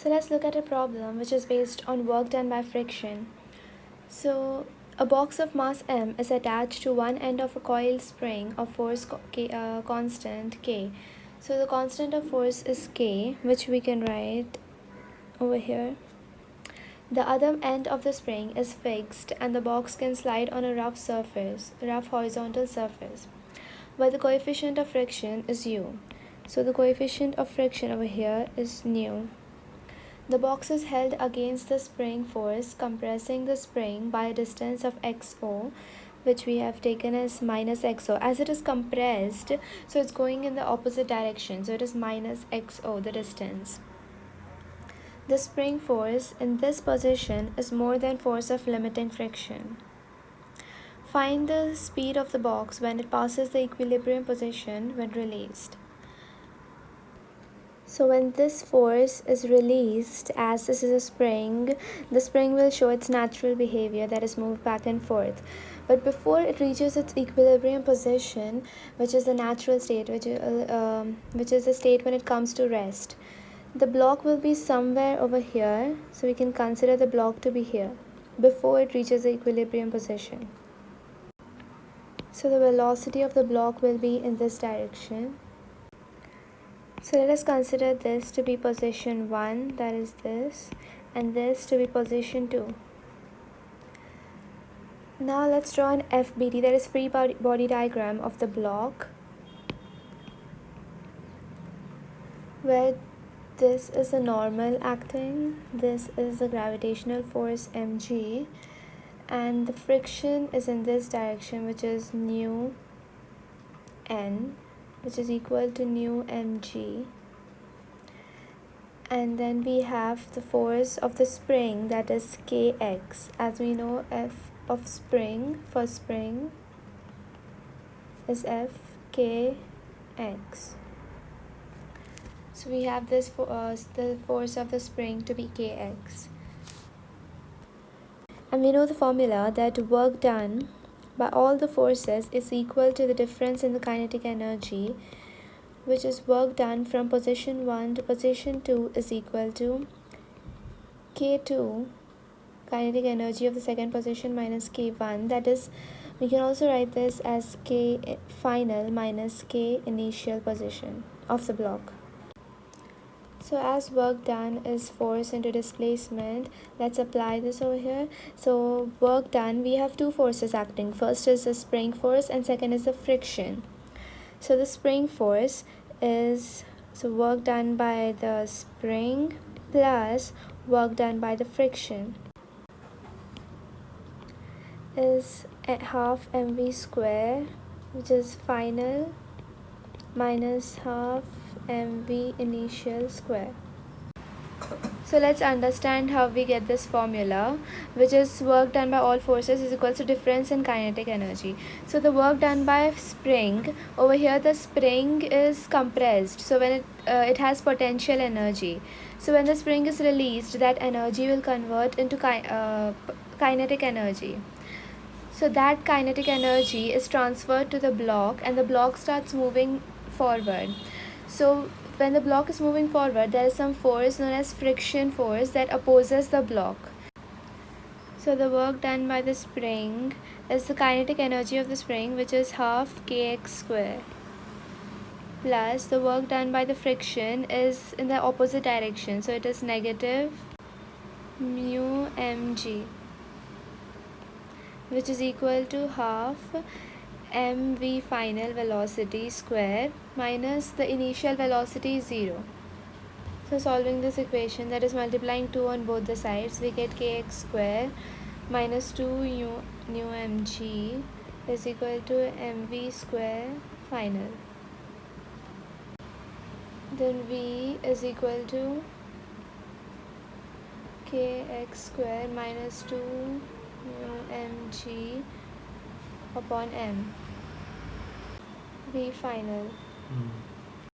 So let's look at a problem which is based on work done by friction. So a box of mass m is attached to one end of a coiled spring of force constant k. So the constant of force is k, which we can write over here. The other end of the spring is fixed and the box can slide on a rough horizontal surface, where the coefficient of friction is u. So the coefficient of friction over here is nu. The box is held against the spring force, compressing the spring by a distance of xo, which we have taken as minus xo. As it is compressed, so it's going in the opposite direction, so it is minus xo, the distance. The spring force in this position is more than force of limiting friction. Find the speed of the box when it passes the equilibrium position when released. So when this force is released, as this is a spring, the spring will show its natural behavior, that is move back and forth. But before it reaches its equilibrium position, which is the natural state, which is the state when it comes to rest, the block will be somewhere over here, so we can consider the block to be here before it reaches the equilibrium position. So the velocity of the block will be in this direction. So let us consider this to be position 1, that is this, and this to be position 2. Now let's draw an FBD, that is free body diagram of the block, where this is a normal acting, this is the gravitational force mg, and the friction is in this direction, which is nu n, which is equal to nu mg. And then we have the force of the spring, that is kx. As we know, F of spring for spring is F kx. So we have this for the force of the spring to be kx. And we know the formula that work done by all the forces is equal to the difference in the kinetic energy, which is work done from position 1 to position 2 is equal to k2, kinetic energy of the second position, minus k1. That is, we can also write this as k final minus k initial position of the block. So as work done is force into displacement, let's apply this over here. So work done, we have two forces acting. First is the spring force and second is the friction. So the spring force is work done by the spring plus work done by the friction is at half mv square, which is final, minus half mv initial square. So let's understand how we get this formula, which is work done by all forces is equal to difference in kinetic energy. So the work done by spring, over here the spring is compressed, so when it has potential energy. So when the spring is released, that energy will convert into kinetic energy. So that kinetic energy is transferred to the block and the block starts moving forward. So when the block is moving forward, there is some force known as friction force that opposes the block. So the work done by the spring is the kinetic energy of the spring, which is half kx square, plus the work done by the friction is in the opposite direction, so it is negative mu mg, which is equal to half mv final velocity square minus the initial velocity 0. So solving this equation, that is multiplying 2 on both the sides, we get kx square minus 2 nu mg is equal to mv square final. Then v is equal to kx square minus 2 nu mg upon m, v final.